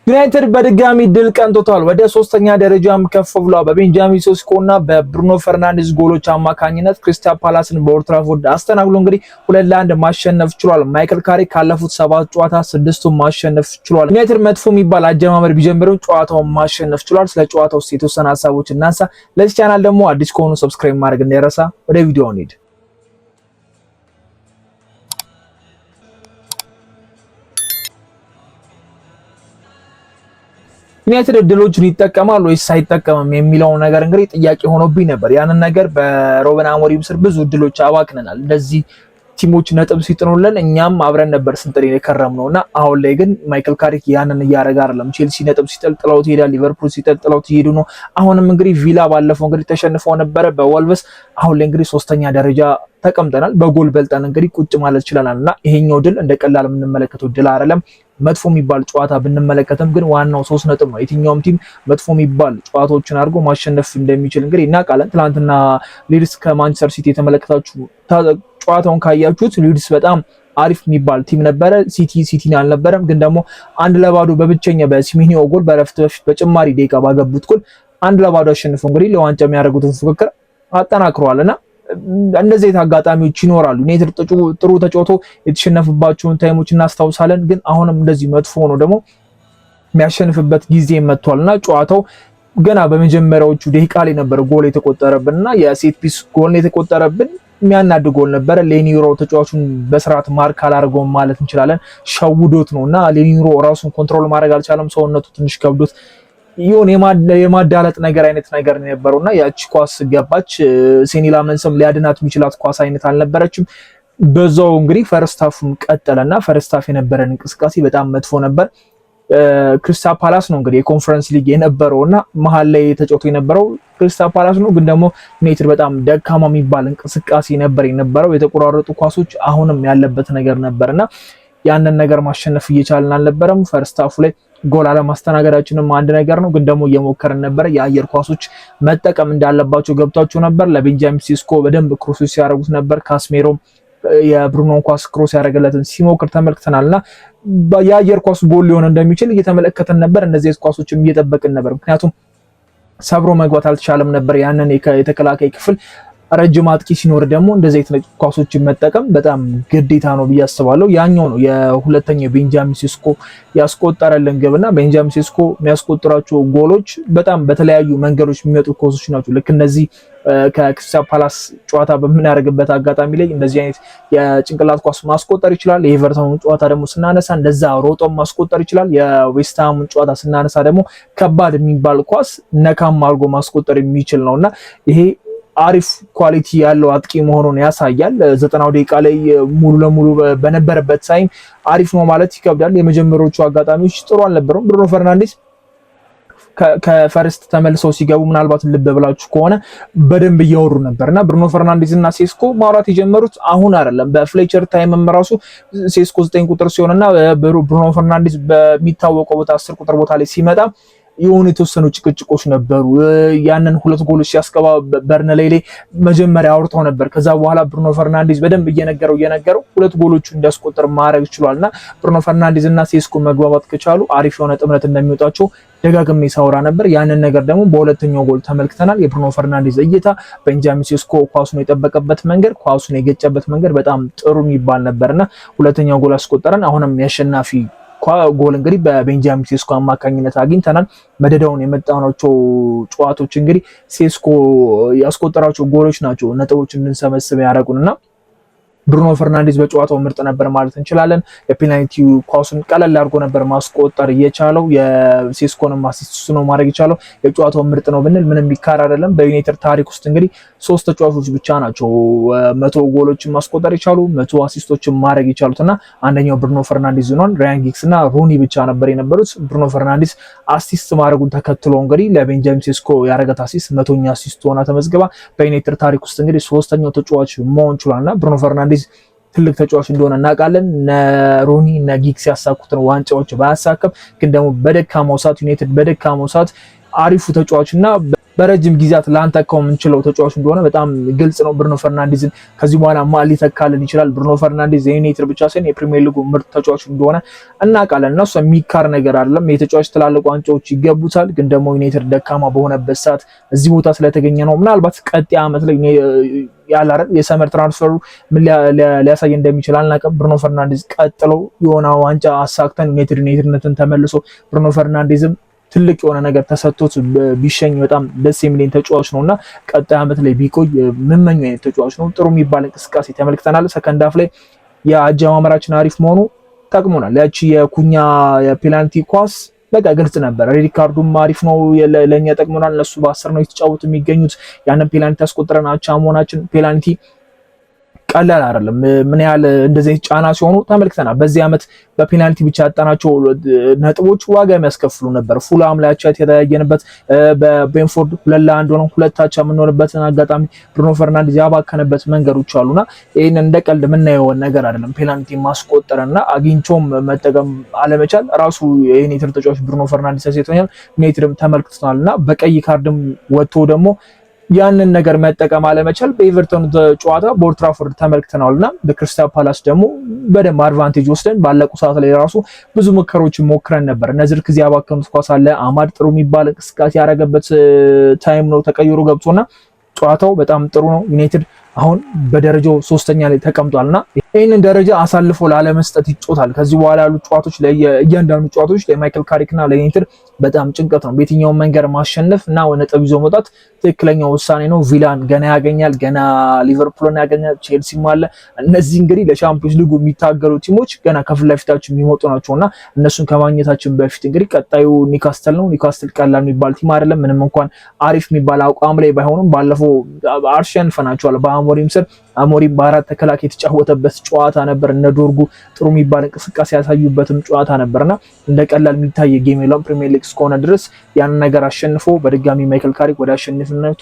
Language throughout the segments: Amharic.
ዩናይትድ በድጋሚ ድል ቀንቶታል። ወደ ሶስተኛ ደረጃም ከፍ ብሏል። በቤንጃሚን ሴስኮና በብሩኖ ፈርናንዴዝ ጎሎች አማካኝነት ክሪስታል ፓላስን በኦልድ ትራፎርድ አስተናግዶ እንግዲህ 2-1 ማሸነፍ ችሏል። ማይክል ካሪክ ካለፉት 7 ጨዋታ 6ቱን ማሸነፍ ችሏል። ዩናይትድ መጥፎ የሚባል አጀማመር ቢጀምርም ጨዋታውን ማሸነፍ ችሏል። ስለ ጨዋታው ውስጥ የተወሰነ ሀሳቦች እናንሳ። ለዚህ ቻናል ደግሞ አዲስ ከሆኑ ሰብስክራይብ ማድረግ እንዳይረሳ። ወደ ቪዲዮው እንሂድ። ዩናይትድ እድሎችን ይጠቀማል ወይስ ሳይጠቀምም የሚለው ነገር እንግዲህ ጥያቄ ሆኖብኝ ነበር። ያንን ነገር በሮበን አሞሪም ስር ብዙ እድሎች አባክነናል። እንደዚህ ቲሞች ነጥብ ሲጥኑልን እኛም አብረን ነበር ስንጥል የከረምነውና አሁን ላይ ግን ማይክል ካሪክ ያንን እያደረገ አይደለም። ቼልሲ ነጥብ ሲጠልጥለው ይሄዳል፣ ሊቨርፑል ሲጠልጥለው ይሄዱ ነው። አሁንም እንግዲህ ቪላ ባለፈው እንግዲህ ተሸንፈው ነበረ በወልቭስ። አሁን ላይ እንግዲህ 3ኛ ደረጃ ተቀምጠናል። በጎል በልጠን እንግዲህ ቁጭ ማለት ይችላልና ይሄኛው ድል እንደ ቀላል የምንመለከተው ድል አይደለም። መጥፎ የሚባል ጨዋታ ብንመለከተም ግን ዋናው 3 ነጥብ ነው። የትኛውም ቲም መጥፎ የሚባል ጨዋታዎችን አድርጎ ማሸነፍ እንደሚችል እንግዲህ እናውቃለን። ትናንትና ሊድስ ከማንቸስተር ሲቲ የተመለከታችሁ ጨዋታውን ካያችሁት ሊድስ በጣም አሪፍ የሚባል ቲም ነበረ። ሲቲን አልነበረም፣ ግን ደግሞ 1-0 በብቸኛ በሲሜኒዮ ጎል በረፍት በፊት በጭማሪ ደቂቃ ባገቡት ጎል 1-0 አሸንፈው እንግዲህ ለዋንጫ የሚያደርጉትን ፉክክር አጠናክረዋልና እንደዚህ አጋጣሚዎች ይኖራሉ። ዩናይትድ ጥሩ ተጫውቶ የተሸነፈባቸውን ታይሞች እናስታውሳለን። ግን አሁንም እንደዚህ መጥፎ ሆኖ ደግሞ የሚያሸንፍበት ጊዜ መጥቷልና ጨዋታው ገና በመጀመሪያዎቹ ደቂቃ ላይ ነበር ጎል የተቆጠረብንና የሴት ፒስ ጎል የተቆጠረብን የሚያናድ ጎል ነበረ። ሌኒሮ ተጫዋቹን በስርዓት ማርክ አላደረገውም ማለት እንችላለን። ሸውዶት ነውና ሌኒሮ ራሱን ኮንትሮል ማድረግ አልቻለም። ሰውነቱ ትንሽ ከብዶት ይሁን የማዳለጥ ነገር አይነት ነገር ነው የነበረውና ያቺ ኳስ ገባች። ሴኒ ላመንሰም ሊያድናት የሚችላት ኳስ አይነት አልነበረችም። በዛው እንግዲህ ፈርስት ሃፉን ቀጠለና ፈርስት ሃፍ የነበረን እንቅስቃሴ በጣም መጥፎ ነበር። ክሪስታል ፓላስ ነው እንግዲህ የኮንፈረንስ ሊግ የነበረውና መሀል ላይ ተጫውቶ የነበረው ክሪስታል ፓላስ ነው። ግን ደግሞ ዩናይትድ በጣም ደካማ የሚባል እንቅስቃሴ ነበር የነበረው። የተቆራረጡ ኳሶች አሁንም ያለበት ነገር ነበርና ያንን ነገር ማሸነፍ እየቻልን አልነበረም። ፈርስት ሃፉ ላይ ጎል አለማስተናገዳችንም አንድ ነገር ነው። ግን ደግሞ እየሞከርን ነበር። የአየር ኳሶች መጠቀም እንዳለባቸው ገብቷቸው ነበር። ለቤንጃሚን ሴስኮ በደንብ ክሮስ ሲያደርጉት ነበር። ካስሜሮም የብሩኖን ኳስ ክሮስ ያደረገለትን ሲሞክር ተመልክተናልና የአየር ኳስ ጎል ሊሆን እንደሚችል እየተመለከተን ነበር። እነዚህ ኳሶችም እየጠበቅን ነበር። ምክንያቱም ሰብሮ መግባት አልተቻለም ነበር ያንን የተከላካይ ክፍል። ረጅም አጥቂ ሲኖር ደግሞ እንደዚህ አይነት ኳሶችን መጠቀም በጣም ግዴታ ነው ብዬ አስባለሁ። ያኛው ነው የሁለተኛው ቤንጃሚን ሴስኮ ያስቆጠረልን ግብና ቤንጃሚን ሴስኮ የሚያስቆጥራቸው ጎሎች በጣም በተለያዩ መንገዶች የሚመጡ ኳሶች ናቸው። ልክ እነዚህ ከክሪስታል ፓላስ ጨዋታ በምናደርግበት አጋጣሚ ላይ እንደዚህ አይነት የጭንቅላት ኳስ ማስቆጠር ይችላል። የኤቨርተኑን ጨዋታ ደግሞ ስናነሳ እንደዛ ሮጦም ማስቆጠር ይችላል። የዌስትሃሙን ጨዋታ ስናነሳ ደግሞ ከባድ የሚባል ኳስ ነካም አድርጎ ማስቆጠር የሚችል ነውና ይሄ አሪፍ ኳሊቲ ያለው አጥቂ መሆኑን ያሳያል። 90 ደቂቃ ላይ ሙሉ ለሙሉ በነበረበት ሳይም አሪፍ ነው ማለት ይከብዳል። የመጀመሪያዎቹ አጋጣሚዎች ጥሩ አልነበሩም። ብሩኖ ፈርናንዴዝ ከፈርስት ተመልሰው ሲገቡ ምናልባት ልብ ብላችሁ ከሆነ በደንብ እያወሩ ነበርና ብሩኖ ፈርናንዴዝ እና ሴስኮ ማውራት የጀመሩት አሁን አይደለም። በፍሌቸር ታይምም ራሱ ሴስኮ 9 ቁጥር ሲሆንና ብሩኖ ፈርናንዴዝ በሚታወቀው ቦታ 10 ቁጥር ቦታ ላይ ሲመጣ የሆኑ የተወሰኑ ጭቅጭቆች ነበሩ። ያንን 2 ጎሎች ሲያስገባ በርንሌይ ላይ መጀመሪያ አውርተው ነበር። ከዛ በኋላ ብሩኖ ፈርናንዴዝ በደንብ እየነገረው 2 ጎሎች እንዲያስቆጥር ማድረግ ችሏልና ብሩኖ ፈርናንዴዝ እና ሴስኮ መግባባት ከቻሉ አሪፍ የሆነ ጥምረት እንደሚወጣቸው ደጋግሜ ሳወራ ነበር። ያንን ነገር ደግሞ በሁለተኛው ጎል ተመልክተናል። የብሩኖ ፈርናንዴዝ እይታ ቤንጃሚን ሴስኮ ኳሱን የጠበቀበት መንገድ፣ ኳሱን የገጨበት መንገድ በጣም ጥሩ የሚባል ነበርና ሁለተኛው ጎል አስቆጠረን። አሁንም ያሸናፊ ጎል እንግዲህ በቤንጃሚን ሴስኮ አማካኝነት አግኝተናል። መደዳውን የመጣናቸው ጨዋታዎች እንግዲህ ሴስኮ ያስቆጠራቸው ጎሎች ናቸው ነጥቦች እንድንሰበስብ ያደረጉንና ብሩኖ ፈርናንዴዝ በጨዋታው ምርጥ ነበር ማለት እንችላለን። የፔናልቲ ኳሱን ቀለል አድርጎ ነበር ማስቆጠር የቻለው። የሴስኮንም አሲስት ነው ማድረግ የቻለው። የጨዋታው ምርጥ ነው ብንል ምንም የሚካር አይደለም። በዩናይትድ ታሪክ ውስጥ እንግዲህ 3 ተጫዋቾች ብቻ ናቸው 100 ጎሎችን ማስቆጠር የቻሉ 100 አሲስቶችን ማድረግ የቻሉትና አንደኛው ብሩኖ ፈርናንዴዝ ነው። ራያን ጊግስ እና ሩኒ ብቻ ነበር የነበሩት። ብሩኖ ፈርናንዴዝ አሲስት ማድረጉን ተከትሎ እንግዲህ ለቤንጃሚን ሴስኮ ያደረገት አሲስት 100ኛ አሲስት ሆና ተመዝግባ በዩናይትድ ታሪክ ውስጥ እንግዲህ 3ኛው ተጫዋች መሆን ችሏልና ብሩኖ ፈርናንዴዝ ትልቅ ተጫዋች እንደሆነ እናውቃለን። ሮኒ እና ጊግስ ያሳኩትን ዋንጫዎች ባያሳከም ግን ደግሞ በደካማው ሰዓት ዩናይትድ በደካማው ሰዓት አሪፉ ተጫዋችና በረጅም ጊዜያት ላንተካው የምንችለው ተጫዋች እንደሆነ በጣም ግልጽ ነው። ብሩኖ ፈርናንዴዝን ከዚህ በኋላ ማን ሊተካልን ይችላል? ብሩኖ ፈርናንዴዝ የዩናይትድ ብቻ ሳይሆን የፕሪሚየር ሊጉ ምርጥ ተጫዋች እንደሆነ እናውቃለን እና እሱ የሚካር ነገር አይደለም። የተጫዋች ትላልቅ ዋንጫዎች ይገቡታል፣ ግን ደግሞ ዩናይትድ ደካማ በሆነበት ሰዓት እዚህ ቦታ ስለተገኘ ነው። ምናልባት ቀጣይ ዓመት ላይ ያላረ የሰመር ትራንስፈሩ ምን ሊያሳይ እንደሚችል አልናቀም። ብሩኖ ፈርናንዴዝ ቀጥለው የሆነ ዋንጫ አሳክተን ዩናይትድነትን ተመልሶ ብሩኖ ፈርናንዴዝም ትልቅ የሆነ ነገር ተሰጥቶት ቢሸኝ በጣም ደስ የሚለኝ ተጫዋች ነውና ቀጣይ ዓመት ላይ ቢቆይ ምመኘው አይነት ተጫዋች ነው። ጥሩ የሚባል እንቅስቃሴ ተመልክተናል። ሰከንድ ሃፍ ላይ የአጀማመራችን አሪፍ መሆኑ ጠቅሞናል። ያቺ የኩኛ የፔናልቲ ኳስ በቃ ግልጽ ነበር። ሬድ ካርዱም አሪፍ ነው፣ ለኛ ጠቅሞናል። እነሱ በ10 ነው የተጫወቱ የሚገኙት። ያንን ፔናልቲ አስቆጥረን አቻ መሆናችን ፔናልቲ ቀላል አይደለም። ምን ያህል እንደዚህ ጫና ሲሆኑ ተመልክተናል። በዚህ ዓመት በፔናልቲ ብቻ ያጣናቸው ነጥቦች ዋጋ የሚያስከፍሉ ነበር። ፉላም ላይ አቻ የተለያየንበት፣ በቤንፎርድ 2-1 ሆነው ሁለታቻ የምንሆንበትን አጋጣሚ ብሩኖ ፈርናንዴዝ ያባከነበት መንገዶች አሉና ይሄን እንደ ቀልድ የምናየው ነገር አይደለም። ፔናልቲ ማስቆጠርና አግኝቶም መጠቀም አለመቻል ራሱ የዩናይትድ ተጫዋች ብሩኖ ፈርናንዴዝ ተሰጥቶኛል። ዩናይትድም ተመልክተናልና በቀይ ካርድም ወጥቶ ደግሞ ያንን ነገር መጠቀም አለመቻል በኤቨርተን ጨዋታ በኦልድ ትራፎርድ ተመልክተናልና በክሪስታል ፓላስ ደግሞ በደንብ አድቫንቴጅ ወስደን ባለቁ ሰዓት ላይ ራሱ ብዙ ሙከራዎችን ሞክረን ነበር። እነዚህ ጊዜ ያባከኑት ኳስ አለ። አማድ ጥሩ የሚባል እንቅስቃሴ ያደረገበት ታይም ነው ተቀይሮ ገብቶና ጨዋታው በጣም ጥሩ ነው። ዩናይትድ አሁን በደረጃው 3ኛ ላይ ተቀምጧልና ይህንን ደረጃ አሳልፎ ላለመስጠት ይጮታል። ከዚህ በኋላ ያሉ ጨዋታዎች ላይ እያንዳንዱ ጨዋታዎች ለማይክል ካሪክና ለዩናይትድ በጣም ጭንቀት ነው። በየትኛውም መንገድ ማሸነፍ እና ነጥብ ይዞ መውጣት ትክክለኛው ውሳኔ ነው። ቪላን ገና ያገኛል፣ ገና ሊቨርፑልን ያገኛል፣ ቼልሲም አለ። እነዚህ እንግዲህ ለቻምፒዮንስ ሊጉ የሚታገሉ ቲሞች ገና ከፊት ለፊታችን የሚመጡ ናቸውና እነሱን ከማግኘታችን በፊት እንግዲህ ቀጣዩ ኒካስትል ነው። ኒካስትል ቀላል የሚባል ቲም አይደለም። ምንም እንኳን አሪፍ የሚባል አቋም ላይ ባይሆኑም ባለፈው አሸንፈናቸዋል በአሞሪም ስር። አሞሪም በአራት ተከላካይ የተጫወተበት ጨዋታ ነበር። እነ ዶርጉ ጥሩ የሚባል እንቅስቃሴ ያሳዩበትም ጨዋታ ነበርና እንደ ቀላል የሚታይ ጌም የለም። ፕሪሚየር ሊግ እስከሆነ ድረስ ያን ነገር አሸንፎ በድጋሚ ማይክል ካሪክ ወደ አሸናፊነቱ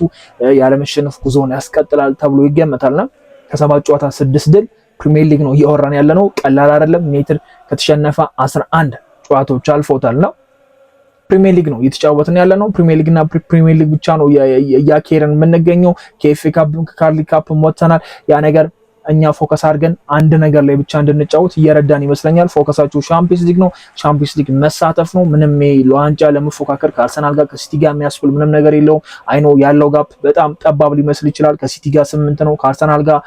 ያለመሸነፍ ጉዞውን ያስቀጥላል ተብሎ ይገመታልና ከ7 ጨዋታ 6 ድል ፕሪሚየር ሊግ ነው እያወራን ያለነው። ቀላል አይደለም። ዩናይትድ ከተሸነፈ 11 ጨዋታዎች አልፎታልና ፕሪሚየር ሊግ ነው እየተጫወትን ያለ ነው። ፕሪሚየር ሊግና ፕሪሚየር ሊግ ብቻ ነው ያኬረን የምንገኘው። ከኤፍኤ ካፕ ከካርሊ ካፕ ወጥተናል። ያ ነገር እኛ ፎከስ አድርገን አንድ ነገር ላይ ብቻ እንድንጫወት እየረዳን ይመስለኛል። ፎከሳቸው ሻምፒዮንስ ሊግ ነው። ሻምፒዮንስ ሊግ መሳተፍ ነው። ምንም ለዋንጫ ለመፎካከር ከአርሰናል ጋር ከሲቲ ጋር የሚያስብል ምንም ነገር የለውም። አይኖ ያለው ጋፕ በጣም ጠባብ ሊመስል ይችላል። ከሲቲ ጋር 8 ነው፣ ከአርሰናል ጋር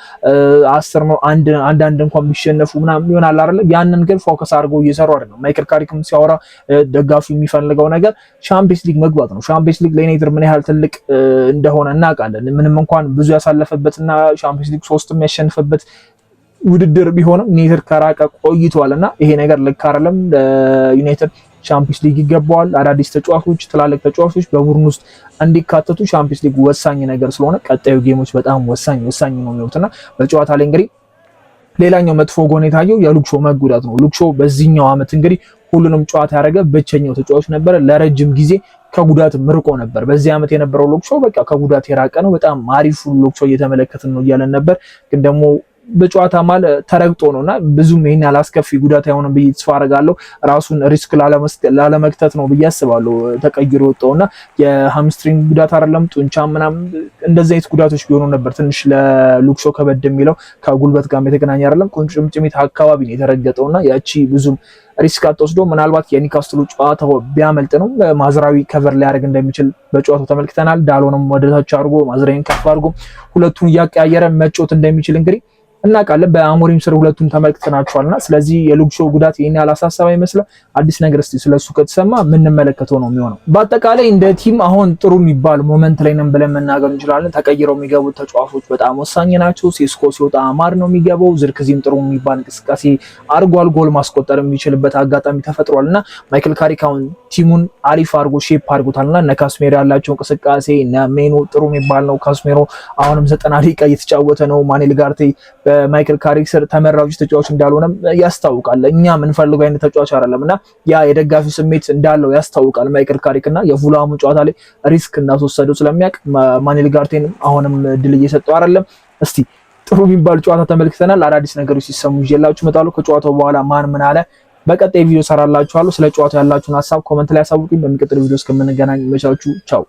10 ነው። አንዳንድ እንኳን ቢሸነፉ ምናምን ይሆናል አይደል? ያንን ግን ፎከስ አድርገው እየሰሩ አይደለም። ማይክል ካሪክም ሲያወራ ደጋፊ የሚፈልገው ነገር ሻምፒዮንስ ሊግ መግባት ነው። ሻምፒዮንስ ሊግ ለዩናይትድ ምን ያህል ትልቅ እንደሆነ እናውቃለን። ምንም እንኳን ብዙ ያሳለፈበትና ሻምፒዮንስ ሊግ 3 ያሸነፈ በት ውድድር ቢሆንም ዩናይትድ ከራቀ ቆይቷልና ይሄ ነገር ልክ አይደለም። ለዩናይትድ ቻምፒየንስ ሊግ ይገባዋል። አዳዲስ ተጫዋቾች፣ ትላልቅ ተጫዋቾች በቡድን ውስጥ እንዲካተቱ ቻምፒየንስ ሊግ ወሳኝ ነገር ስለሆነ ቀጣዩ ጌሞች በጣም ወሳኝ ነው የሚሆኑትና በጨዋታ ላይ እንግዲህ ሌላኛው መጥፎ ጎን የታየው የሉክ ሾው መጉዳት ነው። ሉክ ሾው በዚህኛው ዓመት እንግዲህ ሁሉንም ጨዋታ ያደረገ ብቸኛው ተጫዋች ነበር። ለረጅም ጊዜ ከጉዳት ምርቆ ነበር። በዚህ ዓመት የነበረው ሉክ ሾው በቃ ከጉዳት የራቀ ነው። በጣም አሪፍ ሉክ ሾው እየተመለከትን ነው እያለን ነበር። ግን ደግሞ በጨዋታ ማለት ተረግጦ ነውና ብዙም ይሄን ያላስከፊ ጉዳት አይሆንም ብዬ ተስፋ አደርጋለሁ። ራሱን ሪስክ ላለመክተት ነው ብዬ አስባለሁ ተቀይሮ ወጣውና የሃምስትሪንግ ጉዳት አይደለም ጡንቻ ምናምን እንደዚህ አይነት ጉዳቶች ቢሆኑ ነበር ትንሽ ለሉክ ሾው ከበድ የሚለው። ከጉልበት ጋር የተገናኘ አይደለም፣ ቁርጭምጭሚት አካባቢ ነው የተረገጠውና ያቺ ብዙም ሪስክ አትወስዶ ምናልባት የኒካስትሉ ጨዋታው ቢያመልጥ ነው ማዝራዊ ከቨር ሊያደርግ እንደሚችል በጨዋታው ተመልክተናል። ዳሎንም ወደታች አድርጎ ማዝራዊን ከፍ አድርጎ ሁለቱን እያቀያየረ መጮት እንደሚችል እንግዲህ እናውቃለን። በአሞሪም ስር ሁለቱን ተመልክተናቸዋልና ስለዚህ የሉክ ሾው ጉዳት ይሄን ያላሳሰበ ይመስላል። አዲስ ነገር እስቲ ስለሱ ከተሰማ ምን መለከተው ነው የሚሆነው። በአጠቃላይ እንደ ቲም አሁን ጥሩ የሚባል ሞመንት ላይ ነን ብለን መናገር እንችላለን። ተቀይረው የሚገቡት ተጫዋቾች በጣም ወሳኝ ናቸው። ሴስኮ ሲወጣ አማድ ነው የሚገባው። ዝርክዚም ጥሩ የሚባል እንቅስቃሴ አርጓል። ጎል ማስቆጠር የሚችልበት አጋጣሚ ተፈጥሯልና ማይክል ካሪክ አሁን ቲሙን አሪፍ አርጎ ሼፕ አድርጎታልና እነ ካስሜሮ ያላቸው እንቅስቃሴ እነ ሜኑ ጥሩ የሚባል ነው። ካስሜሮ አሁንም 90 ደቂቃ እየተጫወተ ነው። ማኔል ጋርቴ በማይክል ካሪክ ስር ተመራጭ ተጫዋች እንዳልሆነም ያስታውቃል። እኛ የምንፈልገው አይነት ተጫዋች አይደለምና ያ የደጋፊ ስሜት እንዳለው ያስታውቃል። ማይክል ካሪክ እና የፉላሙ ጨዋታ ላይ ሪስክ እንዳስወሰደው ስለሚያውቅ ማኔል ጋርቴን አሁንም ድል እየሰጠው አይደለም። እስቲ ጥሩ የሚባል ጨዋታ ተመልክተናል። አዳዲስ ነገሮች ሲሰሙ ይዤላችሁ እመጣለሁ። ከጨዋታው በኋላ ማን ምን አለ በቀጣይ ቪዲዮ ሰራላችኋለሁ። ስለ ጨዋታው ያላችሁን ሐሳብ ኮሜንት ላይ አሳውቁኝ። በሚቀጥለው ቪዲዮ እስከምንገናኝ መቻችሁ ቻው።